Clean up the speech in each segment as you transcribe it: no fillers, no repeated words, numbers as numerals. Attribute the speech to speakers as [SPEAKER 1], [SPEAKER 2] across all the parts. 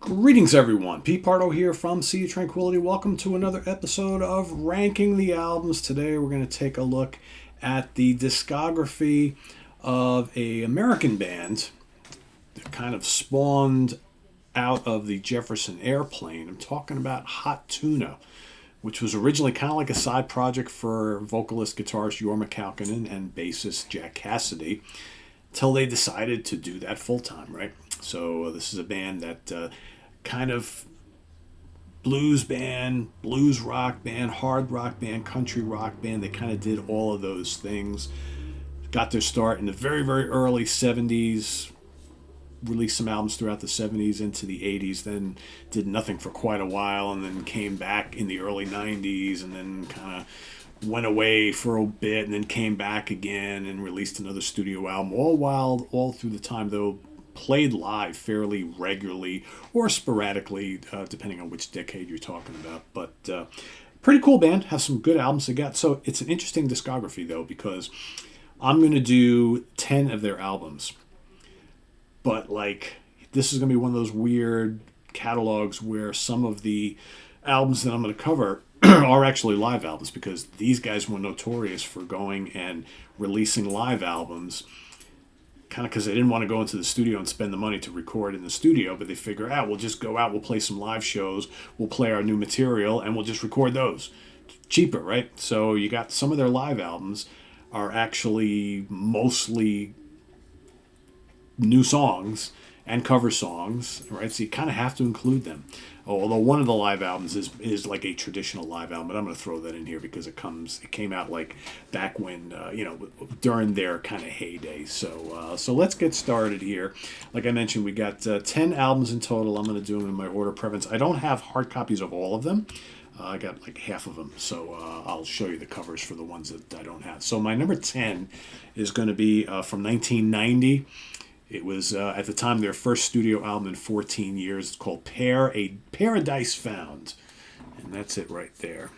[SPEAKER 1] Greetings, everyone. Pete Pardo here from Sea of Tranquility. Welcome to another episode of Ranking the Albums. Today, we're going to take a look at the discography of a American band that kind of spawned out of the Jefferson Airplane. I'm talking about Hot Tuna, which was originally kind of like a side project for vocalist, guitarist Jorma Kaukonen and bassist Jack Cassidy, till they decided to do that full time, right? So this is a band that kind of blues band, blues rock band, hard rock band, country rock band. They kind of did all of those things. Got their start in the very, very early 70s, released some albums throughout the 70s into the 80s, then did nothing for quite a while, and then came back in the early 90s, and then kind of went away for a bit, and then came back again and released another studio album. All through the time, though, played live fairly regularly or sporadically, depending on which decade you're talking about. But pretty cool band. Have some good albums they got. So it's an interesting discography, though, because I'm going to do 10 of their albums. But, this is going to be one of those weird catalogs where some of the albums that I'm going to cover are actually live albums, because these guys were notorious for going and releasing live albums kind of because they didn't want to go into the studio and spend the money to record in the studio, but they figure out, we'll just go out, we'll play some live shows, we'll play our new material, and we'll just record those. Cheaper, right? So you got some of their live albums are actually mostly new songs and cover songs, right? So you kind of have to include them. Although one of the live albums is like a traditional live album, but I'm going to throw that in here because it came out like back when during their kind of heyday. So let's get started here. Like I mentioned, we got 10 albums in total. I'm going to do them in my order of preference. I don't have hard copies of all of them. I got like half of them, so I'll show you the covers for the ones that I don't have. So my number 10 is going to be from 1990. It was, at the time, their first studio album in 14 years. It's called Paradise Found. And that's it right there.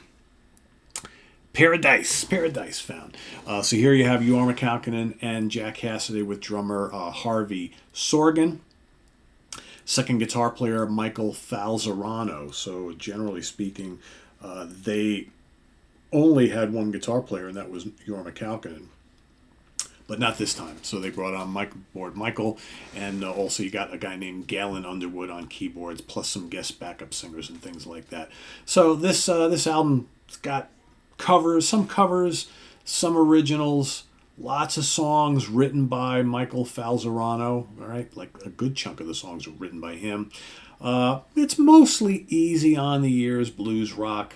[SPEAKER 1] Paradise Found. So here you have Jorma Kaukonen and Jack Cassidy with drummer Harvey Sorgen. Second guitar player, Michael Falzarano. So generally speaking, they only had one guitar player, and that was Jorma Kaukonen. But not this time. So they brought on Michael, and also you got a guy named Galen Underwood on keyboards, plus some guest backup singers and things like that. So this album's got some some originals, lots of songs written by Michael Falzarano. All right, like a good chunk of the songs were written by him. It's mostly easy on the ears blues rock.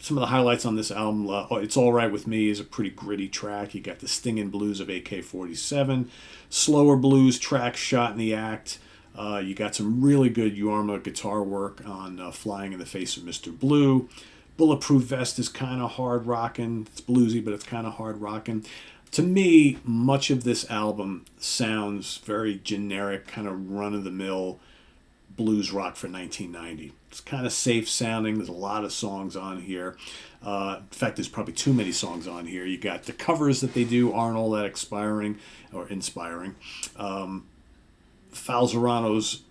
[SPEAKER 1] Some of the highlights on this album, It's All Right With Me is a pretty gritty track. You got the stinging blues of AK-47, slower blues tracks shot in the act. You got some really good Jorma guitar work on Flying in the Face of Mr. Blue. Bulletproof Vest is kind of hard rocking. It's bluesy, but it's kind of hard rocking. To me, much of this album sounds very generic, kind of run-of-the-mill blues rock for 1990. It's kind of safe sounding. There's a lot of songs on here. In fact, there's probably too many songs on here. You got the covers that they do aren't all that inspiring. Falzarano's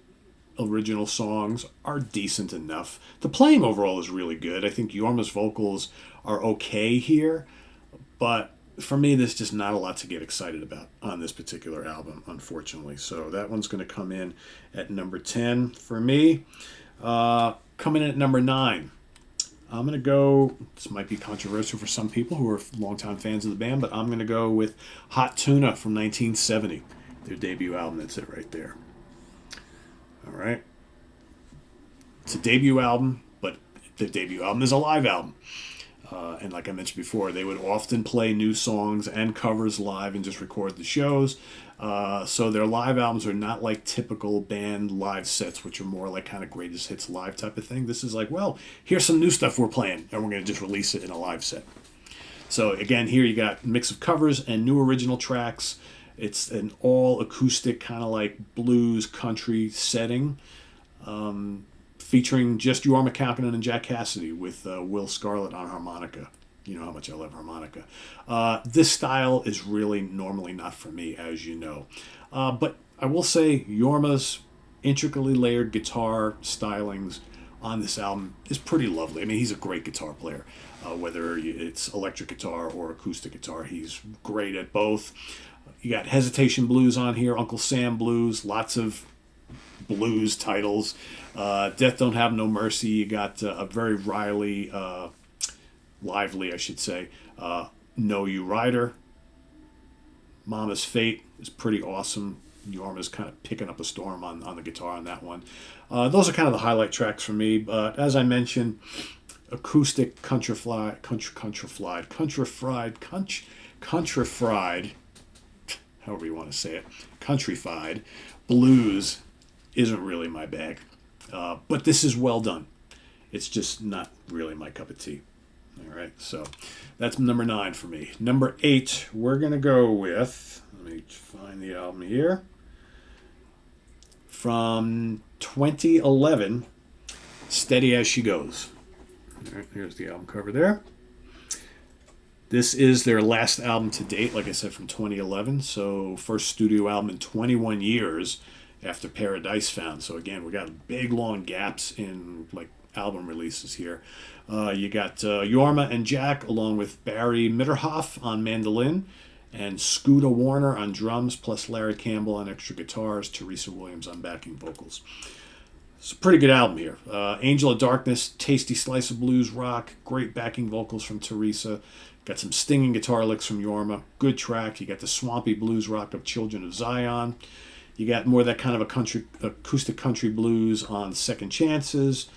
[SPEAKER 1] original songs are decent enough. The playing overall is really good. I think Jorma's vocals are okay here, but for me, there's just not a lot to get excited about on this particular album, unfortunately. So that one's going to come in at number 10 for me. Coming in at number 9, I'm going to go, this might be controversial for some people who are longtime fans of the band, but I'm going to go with Hot Tuna from 1970, their debut album. That's it right there. All right. It's a debut album, but their debut album is a live album. And like I mentioned before, they would often play new songs and covers live and just record the shows. So their live albums are not like typical band live sets, which are more like kind of greatest hits live type of thing. This is like, well, here's some new stuff we're playing, and we're going to just release it in a live set. So again, here you got a mix of covers and new original tracks. It's an all acoustic kind of like blues country setting. Featuring just Jorma Kaukonen and Jack Cassidy with Will Scarlett on harmonica. You know how much I love harmonica. This style is really normally not for me, as you know. But I will say Jorma's intricately layered guitar stylings on this album is pretty lovely. I mean, he's a great guitar player. Whether it's electric guitar or acoustic guitar, he's great at both. You got Hesitation Blues on here, Uncle Sam Blues, lots of blues titles. Death Don't Have No Mercy. You got a very lively, I should say. Know You Rider. Mama's Fate is pretty awesome. Yorma's kind of picking up a storm on the guitar on that one. Those are kind of the highlight tracks for me. But as I mentioned, acoustic countrified, however you want to say it, countrified blues isn't really my bag. But this is well done. It's just not really my cup of tea. All right, so that's number 9 for me. Number 8, we're going to go with, let me find the album here, from 2011, Steady As She Goes. All right, here's the album cover there. This is their last album to date, like I said, from 2011. So first studio album in 21 years after Paradise Found. So again, we got big, long gaps in like album releases here. You got Yorma and Jack along with Barry Mitterhoff on mandolin and Scooter Warner on drums, plus Larry Campbell on extra guitars, Teresa Williams on backing vocals. It's a pretty good album here. Angel of Darkness, tasty slice of blues rock, great backing vocals from Teresa. Got some stinging guitar licks from Yorma. Good track. You got the swampy blues rock of Children of Zion. You got more of that kind of acoustic country blues on Second Chances.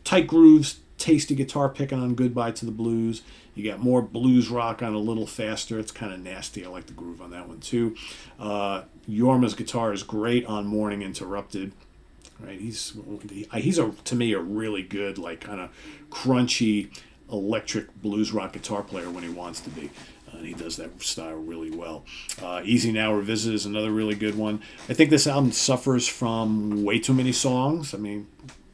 [SPEAKER 1] Tight grooves, tasty guitar picking on Goodbye to the Blues. You got more blues rock on A Little Faster. It's kind of nasty. I like the groove on that one too. Yorma's guitar is great on Morning Interrupted. Right, he's to me a really good, like, kind of crunchy electric blues rock guitar player when he wants to be, and he does that style really well. Easy Now Revisited is another really good one. I think this album suffers from way too many songs. I mean,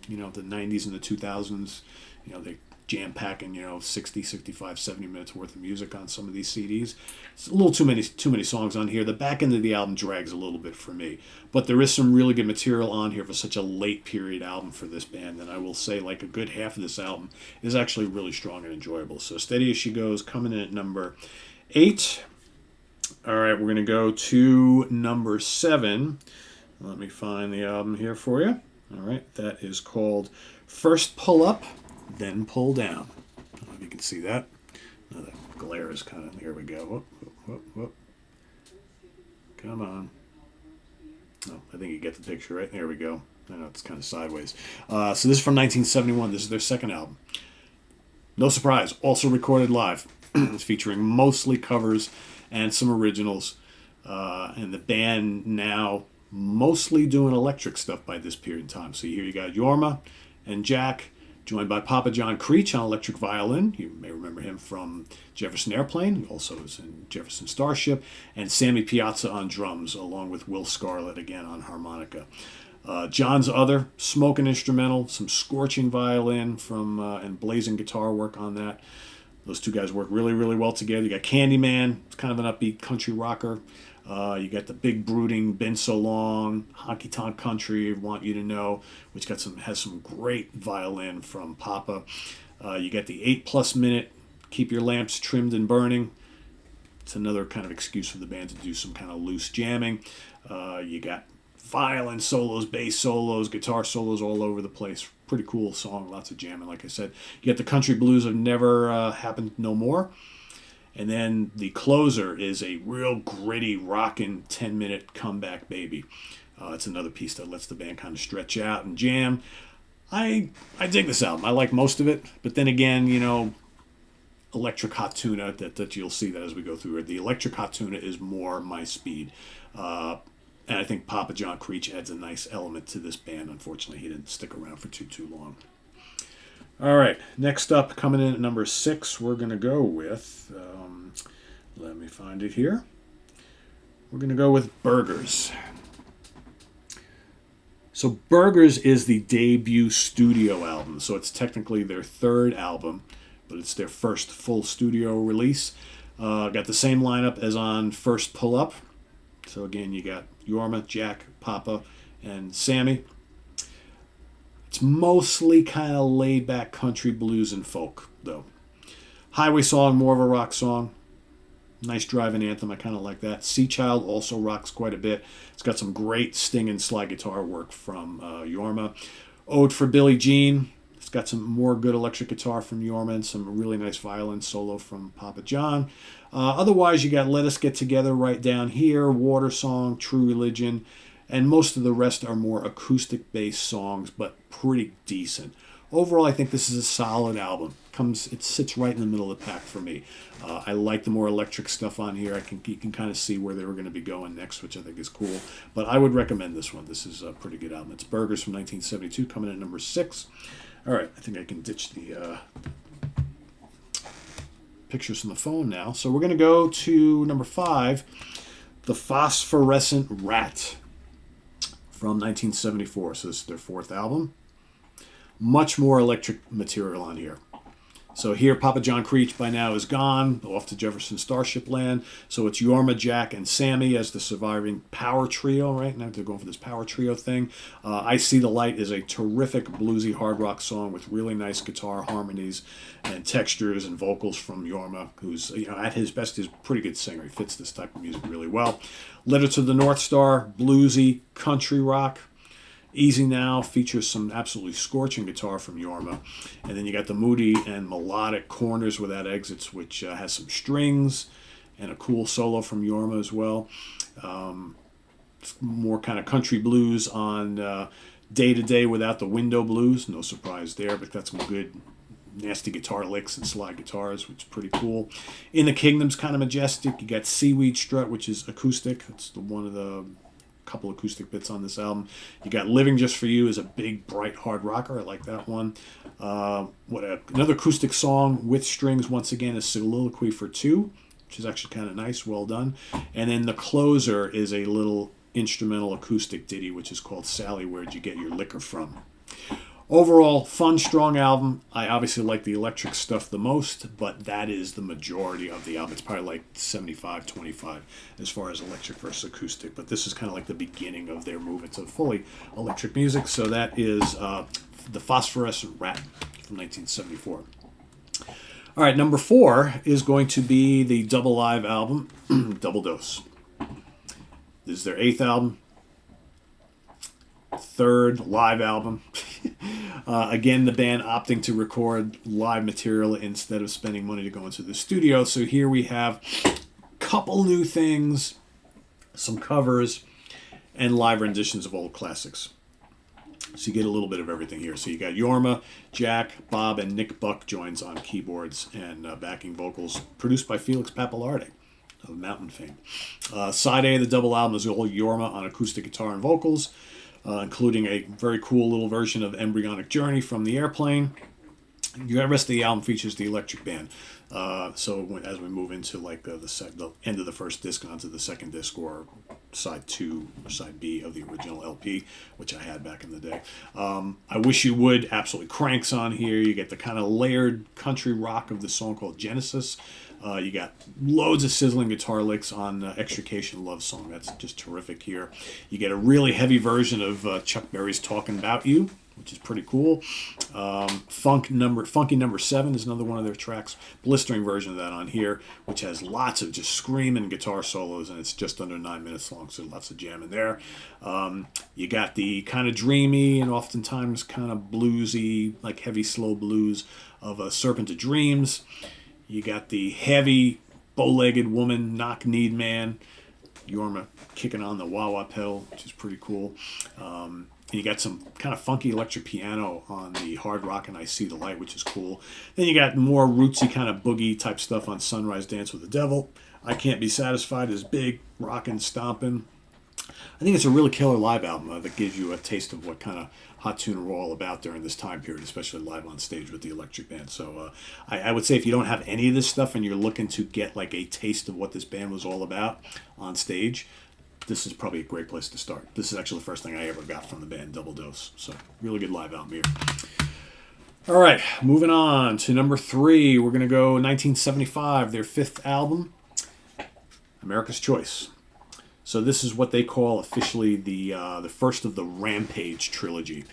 [SPEAKER 1] the 90s and the 2000s, they jam packing 60, 65, 70 minutes worth of music on some of these CDs. It's a little too many songs on here. The back end of the album drags a little bit for me, but there is some really good material on here for such a late period album for this band, and I will say like a good half of this album is actually really strong and enjoyable. So Steady As She Goes coming in at number 8. All right, we're going to go to number 7. Let me find the album here for you. All right, that is called First Pull Up, Then Pull Down. I don't know if you can see that. Oh, the glare is kind of, there we go. Whoop. Come on. Oh, I think you get the picture, right? There we go. I know it's kind of sideways. So this is from 1971. This is their second album. No surprise, also recorded live. It's featuring mostly covers and some originals. And the band now mostly doing electric stuff by this period in time. So here you got Yorma and Jack, joined by Papa John Creech on electric violin. You may remember him from Jefferson Airplane. He also was in Jefferson Starship. And Sammy Piazza on drums, along with Will Scarlett again on harmonica. John's other smoking instrumental, some scorching violin from and blazing guitar work on that. Those two guys work really, really well together. You got Candyman, it's kind of an upbeat country rocker. You got the big brooding Been So Long, Honky Tonk Country, Want You to Know, which has some great violin from Papa. You got the 8+ minute Keep Your Lamps Trimmed and Burning. It's another kind of excuse for the band to do some kind of loose jamming. You got violin solos, bass solos, guitar solos all over the place. Pretty cool song, lots of jamming, like I said. You got the country blues of Never Happened No More. And then the closer is a real gritty, rockin' 10-minute Comeback Baby. It's another piece that lets the band kind of stretch out and jam. I dig this album. I like most of it. But then again, electric Hot Tuna, that you'll see that as we go through it. The electric Hot Tuna is more my speed. And I think Papa John Creech adds a nice element to this band. Unfortunately, he didn't stick around for too long. All right, next up, coming in at number 6, we're going to go with, let me find it here. We're going to go with Burgers. So Burgers is the debut studio album, so it's technically their third album, but it's their first full studio release. Got the same lineup as on First Pull Up. So again, you got Yorma, Jack, Papa, and Sammy. It's mostly kind of laid back country, blues, and folk, though. Highway Song, more of a rock song. Nice driving anthem. I kind of like that. Sea Child also rocks quite a bit. It's got some great sting and slide guitar work from Jorma. Ode for Billie Jean. It's got some more good electric guitar from Jorma and some really nice violin solo from Papa John. Otherwise, you got Let Us Get Together right down here, Water Song, True Religion, and most of the rest are more acoustic-based songs, but pretty decent. Overall, I think this is a solid album. It sits right in the middle of the pack for me. I like the more electric stuff on here. You can kind of see where they were going to be going next, which I think is cool. But I would recommend this one. This is a pretty good album. It's Burgers from 1972, coming in at number 6. All right, I think I can ditch the pictures from the phone now. So we're going to go to number 5, The Phosphorescent Rat from 1974. So this is their 4th album. Much more electric material on here. So here, Papa John Creech by now is gone, off to Jefferson Starship Land. So it's Jorma, Jack, and Sammy as the surviving power trio, right? Now they're going for this power trio thing. I See the Light is a terrific bluesy hard rock song with really nice guitar harmonies and textures and vocals from Jorma, who's, at his best is a pretty good singer. He fits this type of music really well. Letter to the North Star, bluesy country rock. Easy Now features some absolutely scorching guitar from Jorma. And then you got the moody and melodic Corners Without Exits, which has some strings and a cool solo from Jorma as well. More kind of country blues on Day to Day Without the Window Blues. No surprise there, but that's some good nasty guitar licks and slide guitars, which is pretty cool. In the Kingdom's kind of majestic. You got Seaweed Strut, which is acoustic. That's one of the couple acoustic bits on this album. You got Living Just For You is a big, bright, hard rocker. I like that one. Another acoustic song with strings, once again, is Soliloquy for Two, which is actually kind of nice, well done. And then the closer is a little instrumental acoustic ditty, which is called Sally, Where'd You Get Your Liquor From? Overall, fun, strong album. I obviously like the electric stuff the most, but that is the majority of the album. It's probably like 75-25 as far as electric versus acoustic, but this is kind of like the beginning of their move into fully electric music. So that is The Phosphorescent Rat from 1974. All right, number 4 is going to be the double live album, Double Dose. This is their 8th album. 3rd live album. Again, the band opting to record live material instead of spending money to go into the studio. So here we have a couple new things, some covers, and live renditions of old classics. So you get a little bit of everything here. So you got Jorma, Jack, Bob, and Nick Buck joins on keyboards and backing vocals, produced by Felix Pappalardi of Mountain fame. Side A of the double album is all Jorma on acoustic guitar and vocals, including a very cool little version of Embryonic Journey from the Airplane. The rest of the album features the electric band. So as we move into like the end of the first disc onto the second disc, or side 2 or side B of the original LP, which I had back in the day. I Wish You Would, absolutely cranks on here. You get the kind of layered country rock of the song called Genesis. You got loads of sizzling guitar licks on Extrication Love Song. That's just terrific here. You get a really heavy version of Chuck Berry's Talking About You, which is pretty cool. Funky Number 7 is another one of their tracks. Blistering version of that on here, which has lots of just screaming guitar solos, and it's just under 9 minutes long, so lots of jamming there. You got the kind of dreamy and oftentimes kind of bluesy, like heavy slow blues of Serpent of Dreams. You got the heavy, bow-legged woman, knock-kneed man. Jorma kicking on the wah-wah pedal, which is pretty cool. And you got some kind of funky electric piano on the hard rock and I See the Light, which is cool. Then you got more rootsy kind of boogie type stuff on Sunrise Dance with the Devil. I Can't Be Satisfied is big, rockin', stomping. I think it's a really killer live album that gives you a taste of what kind of Hot Tuna were all about during this time period, especially live on stage with the electric band. So I would say if you don't have any of this stuff and you're looking to get like a taste of what this band was all about on stage, this is probably a great place to start. This is actually the first thing I ever got from the band, Double Dose. So really good live album here. All right, moving on to number 3. We're going to go 1975, their 5th album, America's Choice. So this is what they call officially the first of the Rampage trilogy.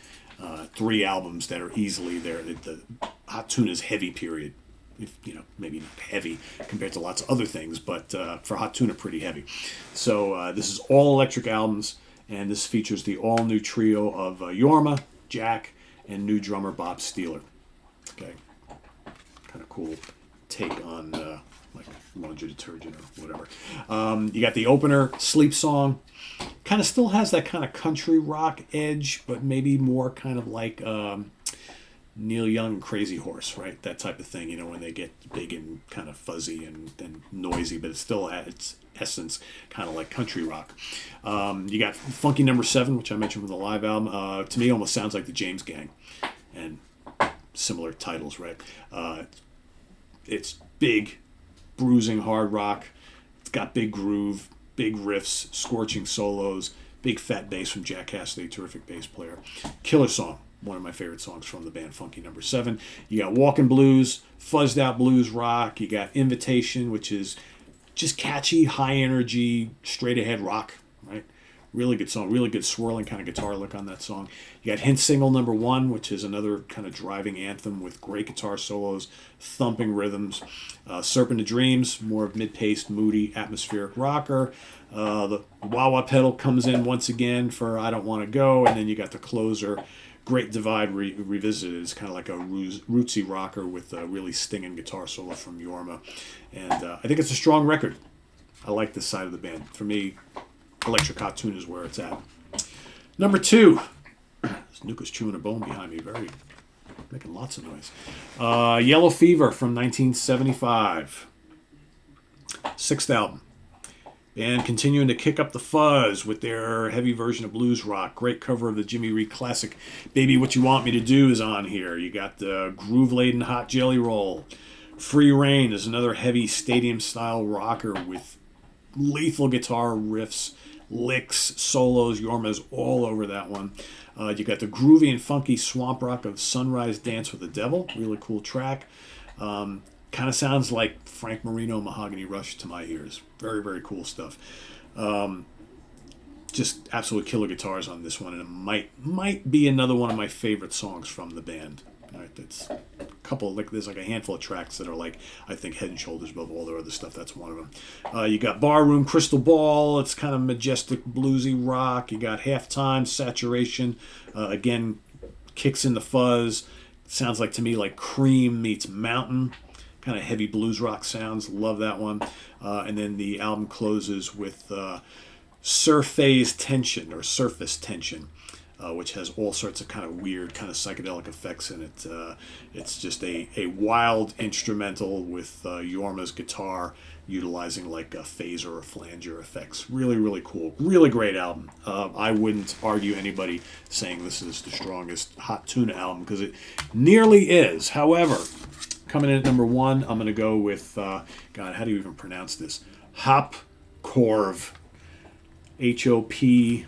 [SPEAKER 1] 3 albums that are easily there. The Hot Tuna's heavy period. If, maybe not heavy compared to lots of other things, but for Hot Tuna, pretty heavy. So this is all electric albums, and this features the all-new trio of Jorma, Jack, and new drummer Bob Steeler. Okay, kind of cool take on like laundry detergent or whatever. You got the opener, Sleep Song. Kind of still has that kind of country rock edge, but maybe more kind of like Neil Young, Crazy Horse, right? That type of thing, when they get big and kind of fuzzy and noisy, but it's still at its essence kind of like country rock. You got Funky Number 7, which I mentioned from the live album. To me, almost sounds like the James Gang, and similar titles, right? It's big, bruising hard rock. It's got big groove, big riffs, scorching solos, big fat bass from Jack Cassidy, terrific bass player. Killer song. One of my favorite songs from the band Funky Number 7. You got Walkin' Blues, fuzzed out blues rock. You got Invitation, which is just catchy, high energy, straight ahead rock, right? Really good song, really good swirling kind of guitar lick on that song. You got Hint Single Number 1, which is another kind of driving anthem with great guitar solos, thumping rhythms. Serpent of Dreams, more of mid-paced, moody, atmospheric rocker. The wah-wah pedal comes in once again for I Don't Want to Go, and then you got the closer, Great Divide Revisited. Is kind of like a rootsy rocker with a really stinging guitar solo from Jorma. And I think it's a strong record. I like this side of the band. For me, Electric Hot Tuna is where it's at. Number 2. Nuka's chewing a bone behind me. Making lots of noise. Yellow Fever from 1975. 6th album. And continuing to kick up the fuzz with their heavy version of blues rock. Great cover of the Jimmy Reed classic Baby What You Want Me to Do is on here. You got the groove-laden Hot Jelly Roll. Free Reign is another heavy stadium-style rocker with lethal guitar riffs, licks, solos. Jorma's all over that one. You got the groovy and funky swamp rock of Sunrise Dance with the Devil. Really cool track. Kind of sounds like Frank Marino, Mahogany Rush to my ears. Very, very cool stuff. Just absolute killer guitars on this one, and it might be another one of my favorite songs from the band. Right, that's a couple. There's like a handful of tracks that are like I think head and shoulders above all their other stuff. That's one of them. You got Barroom, Crystal Ball. It's kind of majestic bluesy rock. You got Halftime, Saturation. Again, kicks in the fuzz. Sounds like to me like Cream meets Mountain. Kind of heavy blues rock sounds. Love that one. And then the album closes with Surface Tension, which has all sorts of kind of weird, kind of psychedelic effects in it. It's just a wild instrumental with Jorma's guitar utilizing like a phaser or flanger effects. Really, really cool. Really great album. I wouldn't argue anybody saying this is the strongest Hot Tuna album because it nearly is. However, coming in at number 1, I'm going to go with, God, how do you even pronounce this? Hopkorv. Hoppkorv.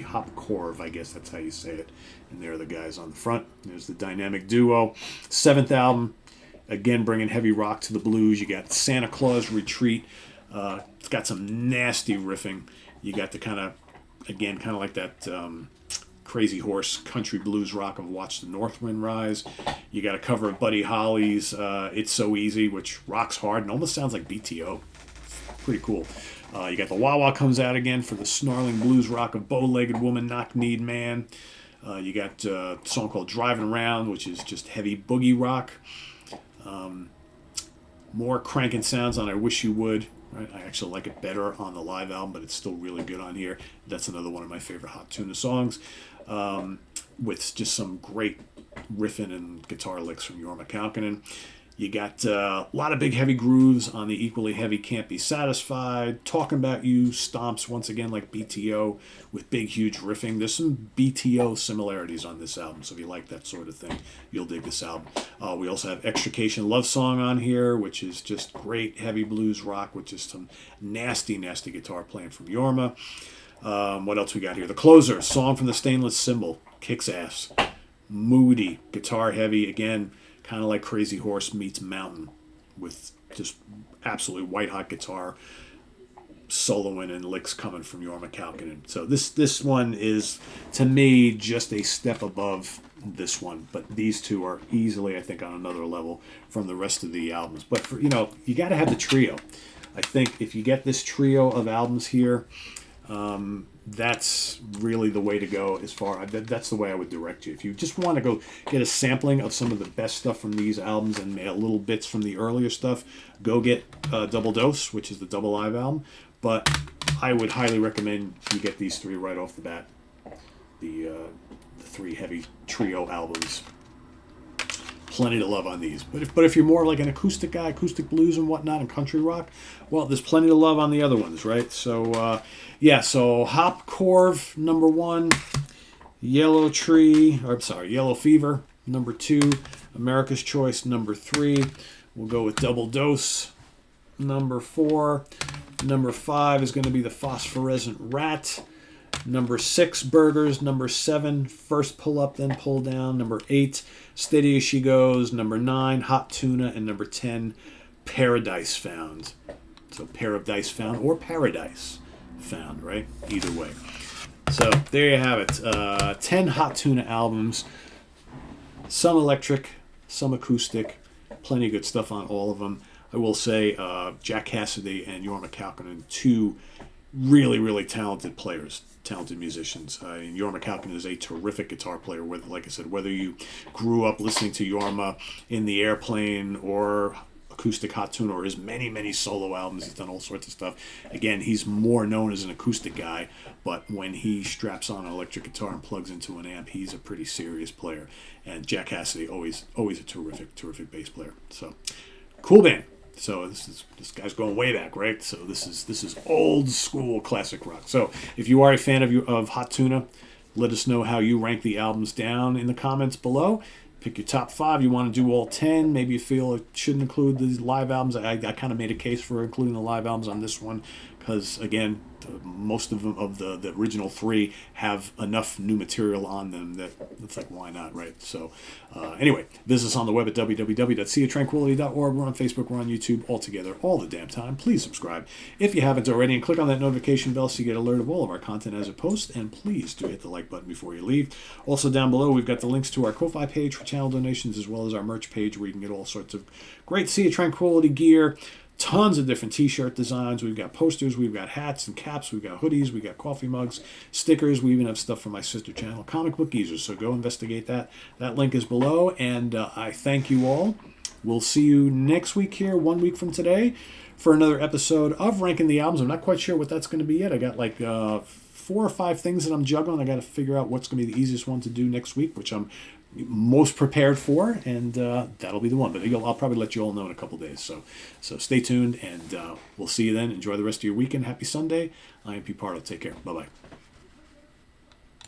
[SPEAKER 1] Hopkorv, I guess that's how you say it. And there are the guys on the front. There's the dynamic duo. 7th album, again bringing heavy rock to the blues. You got Santa Claus Retreat. It's got some nasty riffing. You got the kind of like that Crazy Horse country blues rock of Watch the North Wind Rise. You got a cover of Buddy Holly's It's So Easy, which rocks hard and almost sounds like BTO. Pretty cool. You got the Wah Wah comes out again for the snarling blues rock of Bow-Legged Woman, Knock-Kneed Man. You got a song called Driving Around, which is just heavy boogie rock. More cranking sounds on I Wish You Would. Right? I actually like it better on the live album, but it's still really good on here. That's another one of my favorite Hot Tuna songs, with just some great riffing and guitar licks from Jorma Kaukonen. You got a lot of big heavy grooves on the equally heavy Can't Be Satisfied. Talking About You stomps once again like BTO with big, huge riffing. There's some BTO similarities on this album, so if you like that sort of thing, you'll dig this album. We also have Extrication Love Song on here, which is just great heavy blues rock with just some nasty, nasty guitar playing from Jorma. What else we got here? The Closer, Song from the Stainless Symbol. Kicks ass. Moody, guitar heavy, again, kind of like Crazy Horse meets Mountain with just absolutely white hot guitar soloing and licks coming from Jorma Kaukonen. So this one is, to me, just a step above this one. But these two are easily, I think, on another level from the rest of the albums. But for, you got to have the trio. I think if you get this trio of albums here, that's really the way to go. That's the way I would direct you. If you just want to go get a sampling of some of the best stuff from these albums and little bits from the earlier stuff, go get Double Dose, which is the double live album. But I would highly recommend you get these three right off the bat. The three heavy trio albums. Plenty to love on these. But if you're more like an acoustic guy, acoustic blues and whatnot, and country rock, well, there's plenty to love on the other ones, right? So, so Hop Corv, number 1. Yellow Fever, number 2. America's Choice, number 3. We'll go with Double Dose, number 4. Number 5 is going to be the Phosphorescent Rat. Number 6, Burgers. Number 7, First Pull Up, Then Pull Down. Number 8, Steady As She Goes. Number 9, Hot Tuna. And number 10, Paradise Found. So Pair of Dice Found or Paradise Found, right? Either way. So there you have it. 10 Hot Tuna albums. Some electric, some acoustic. Plenty of good stuff on all of them. I will say Jack Cassidy and Jorma Kaukonen, two really, really talented players, talented musicians. Jorma Kaukonen is a terrific guitar player. Like I said, whether you grew up listening to Jorma in the airplane or acoustic Hot Tuna or his many, many solo albums, he's done all sorts of stuff. Again, he's more known as an acoustic guy, but when he straps on an electric guitar and plugs into an amp, he's a pretty serious player. And Jack Cassidy, always a terrific, terrific bass player. So, cool band. So this guy's going way back, right? So this is old school classic rock. So if you are a fan of Hot Tuna, let us know how you rank the albums down in the comments below. Pick your top 5. You want to do all 10. Maybe you feel it shouldn't include these live albums. I kind of made a case for including the live albums on this one because, again, most of them of the original 3 have enough new material on them that it's like, why not, right? So anyway, visit us on the web at www.seaoftranquility.org. We're on Facebook, we're on YouTube, all together, all the damn time. Please subscribe if you haven't already, and click on that notification bell so you get alert of all of our content as it posts, and please do hit the like button before you leave. Also down below, we've got the links to our Ko-Fi page for channel donations, as well as our merch page where you can get all sorts of great Sea of Tranquility gear. Tons of different t-shirt designs. We've got posters, we've got hats and caps, we've got hoodies, we've got coffee mugs, stickers. We even have stuff from my sister channel, Comic Book Geezers. So go investigate that. That link is below, and I thank you all. We'll see you next week here, 1 week from today, for another episode of Ranking the Albums. I'm not quite sure what that's going to be yet. I got like 4 or 5 things that I'm juggling. I got to figure out what's going to be the easiest one to do next week, which I'm most prepared for, and that'll be the one. But I'll probably let you all know in a couple days. So stay tuned, and we'll see you then. Enjoy the rest of your weekend. Happy Sunday. I am Pete Pardo. Take care. Bye-bye.